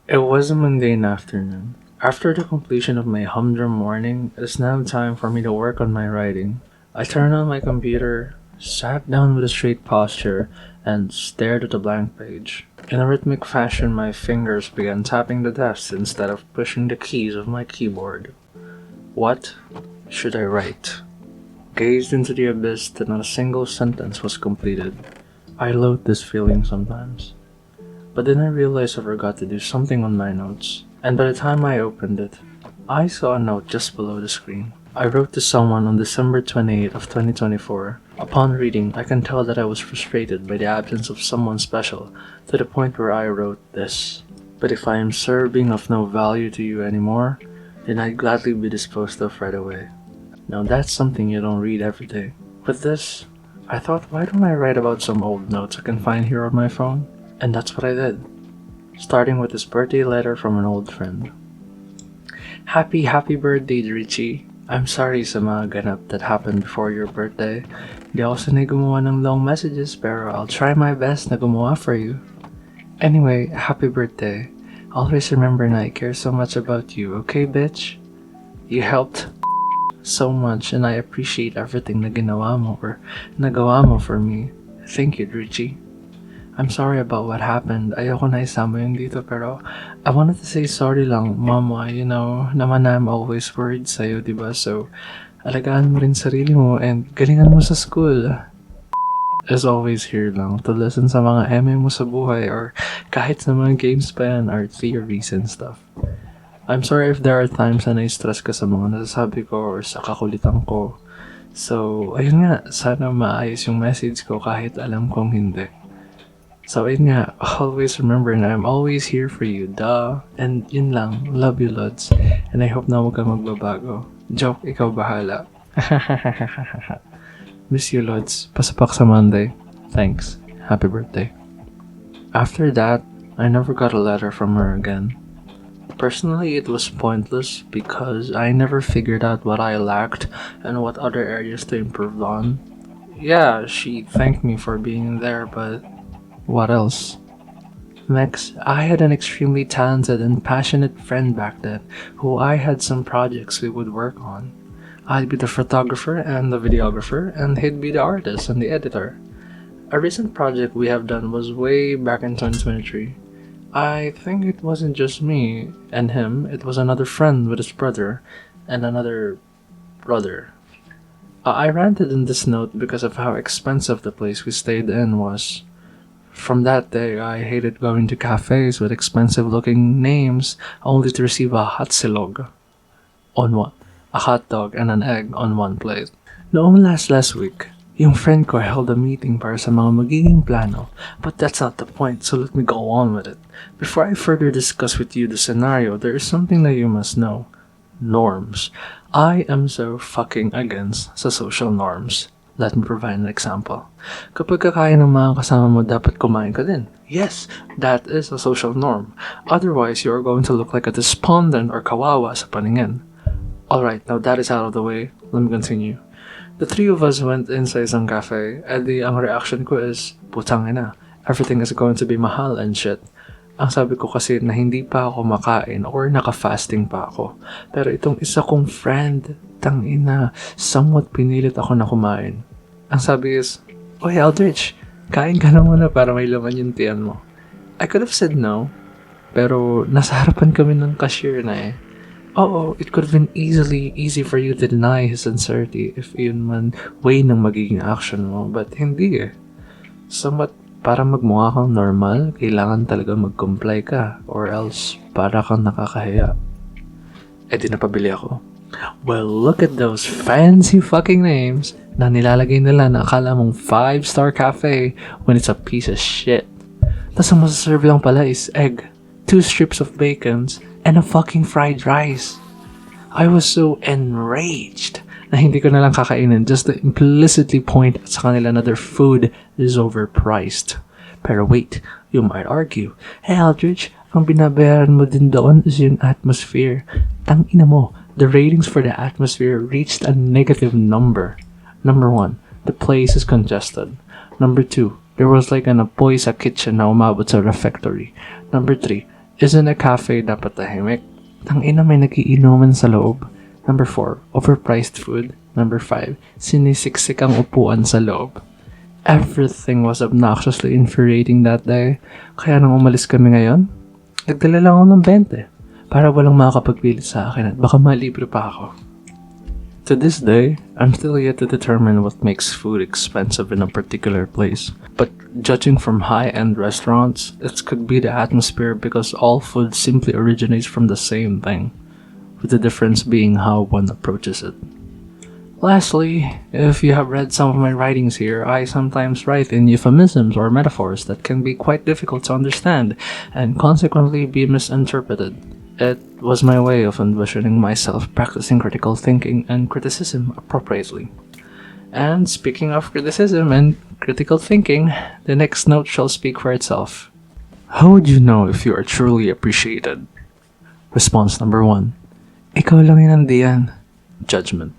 It was a mundane afternoon. After the completion of my humdrum morning, it is now time for me to work on my writing. I turned on my computer, sat down with a straight posture, and stared at a blank page. In a rhythmic fashion, my fingers began tapping the desk instead of pushing the keys of my keyboard. What should I write? Gazed into the abyss that not a single sentence was completed. I loathe this feeling sometimes. But then I realized I forgot to do something on my notes, and by the time I opened it, I saw a note just below the screen. I wrote to someone on December 28th of 2024. Upon reading, I can tell that I was frustrated by the absence of someone special, to the point where I wrote this. But if I am being of no value to you anymore, then I'd gladly be disposed of right away. Now that's something you don't read every day. With this, I thought, why don't I write about some old notes I can find here on my phone? And that's what I did, starting with this birthday letter from an old friend. Happy birthday, Richie. I'm sorry sa mga ganap that happened before your birthday. Di ako sanay gumawa ng long messages pero I'll try my best na gumawa for you. Anyway, happy birthday. Always remember na I care so much about you, okay bitch? You helped so much and I appreciate everything na ginawa mo or nagawa mo for me. Thank you, Richie. I'm sorry about what happened. Ayoko na isama yun dito pero I wanted to say sorry lang, Mama. You know, naman I'm always worried sa'yo, diba? So, alagaan mo rin sarili mo and galingan mo sa school. Is always here lang to listen sa mga eme mo sa buhay or kahit sa mga games pa yan or theories and stuff. I'm sorry if there are times na na-stress ka sa mga nasasabi ko or sa kakulitan ko. So, ayun nga, sana maayos yung message ko kahit alam kong hindi. So, ayun nga, always remember na I'm always here for you, duh. And yun lang, love you, Lods. And I hope na huwag kang magbabago. Joke, ikaw bahala. Miss you, Lods. Pasapak sa Monday. Thanks. Happy birthday. After that, I never got a letter from her again. Personally, it was pointless because I never figured out what I lacked and what other areas to improve on. Yeah, she thanked me for being there, but what else? Next, I had an extremely talented and passionate friend back then who I had some projects we would work on. I'd be the photographer and the videographer, and he'd be the artist and the editor. A recent project we have done was way back in 2023. I think it wasn't just me and him, it was another friend with his brother and another brother. I ranted in this note because of how expensive the place we stayed in was. From that day, I hated going to cafes with expensive-looking names only to receive a hot silog on one, a hot dog and an egg on one plate. Noong last week, yung friend ko held a meeting para sa mga magiging plano, but that's not the point, so let me go on with it. Before I further discuss with you the scenario, there is something that you must know. Norms. I am so fucking against sa social norms. Let me provide an example. Kapag kakain ng mga kasama mo, dapat kumain ka din. Yes, that is a social norm. Otherwise, you are going to look like a despondent or kawawa sa paningin. Alright, now that is out of the way, let me continue. The three of us went inside isang cafe, and ang reaction ko is, putang ina, everything is going to be mahal and shit. Ang sabi ko kasi na hindi pa ako makain or naka-fasting pa ako. Pero itong isa kong friend, tang ina, somewhat pinilit ako na kumain. Ang sabi is, Oy Aldrich, kain ka na muna para may laman yung tiyan mo. I could have said no, pero nasa harapan kami ng cashier na eh. Oo, it could have been easy for you to deny his sincerity if yun man way ng magiging action mo, but hindi eh. Somewhat para magmukha kang normal, kailangan talaga mag-comply ka, or else para kang nakakahiya. Eh di napabili ako. Well, look at those fancy fucking names na nilalagay nila na akala mong 5-star cafe when it's a piece of shit. Tas ang masaserve lang pala is egg, 2 strips of bacons, and a fucking fried rice. I was so enraged na hindi ko na lang kakainin just to implicitly point at sa kanila na their food is overpriced. Pero wait, you might argue, hey Aldrich, ang binabayaran mo din doon is yung atmosphere. Tangina mo, the ratings for the atmosphere reached a negative number. Number 1, the place is congested. Number 2, there was like an apoy sa kitchen na umabot sa refectory. Number 3, Isn't a cafe dapat tahimik? Tangina may nagiinuman sa loob. Number 4, overpriced food. Number 5, sinisiksik ang upuan sa loob. Everything was obnoxiously infuriating that day. Kaya nang umalis kami ngayon, nagdala lang ako ng 20 para walang makakapagpilit sa akin at baka malibre pa ako. To this day, I'm still yet to determine what makes food expensive in a particular place. But judging from high-end restaurants, it could be the atmosphere because all food simply originates from the same thing, with the difference being how one approaches it. Lastly, if you have read some of my writings here, I sometimes write in euphemisms or metaphors that can be quite difficult to understand and consequently be misinterpreted. It was my way of envisioning myself practicing critical thinking and criticism appropriately. And speaking of criticism and critical thinking, the next note shall speak for itself. How would you know if you are truly appreciated? Response number 1. Ikaw lang yung nandiyan. Judgment.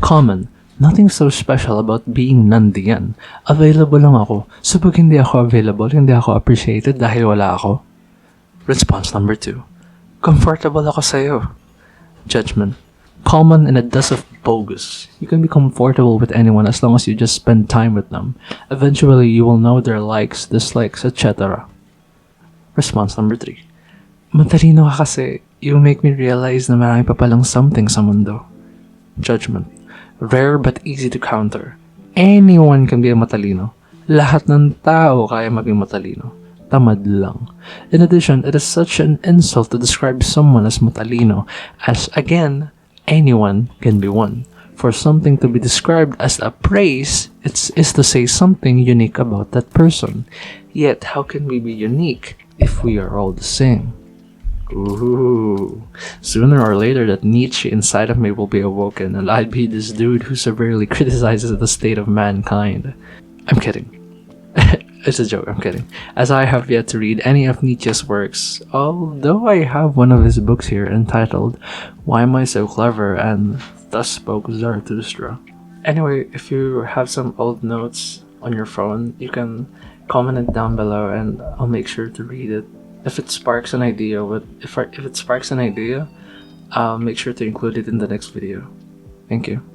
Common. Nothing so special about being nandiyan. Available lang ako. So pag hindi ako available, hindi ako appreciated dahil wala ako. Response number 2. Comfortable ako sa'yo. Judgment. Common and a dose of bogus. You can be comfortable with anyone as long as you just spend time with them. Eventually, you will know their likes, dislikes, etc. Response number 3. Matalino ka kasi. You make me realize na marami pa palang something sa mundo. Judgment. Rare but easy to counter. Anyone can be a matalino. Lahat ng tao kaya maging matalino. Tamad lang. In addition, it is such an insult to describe someone as matalino, as again, anyone can be one. For something to be described as a praise, is to say something unique about that person. Yet, how can we be unique if we are all the same? Ooh. Sooner or later, that Nietzsche inside of me will be awoken, and I'd be this dude who severely criticizes the state of mankind. I'm kidding. It's a joke, I'm kidding. As I have yet to read any of Nietzsche's works, although I have one of his books here entitled Why Am I So Clever and Thus Spoke Zarathustra. Anyway, if you have some old notes on your phone, you can comment it down below and I'll make sure to read it. If it sparks an idea, I'll make sure to include it in the next video. Thank you.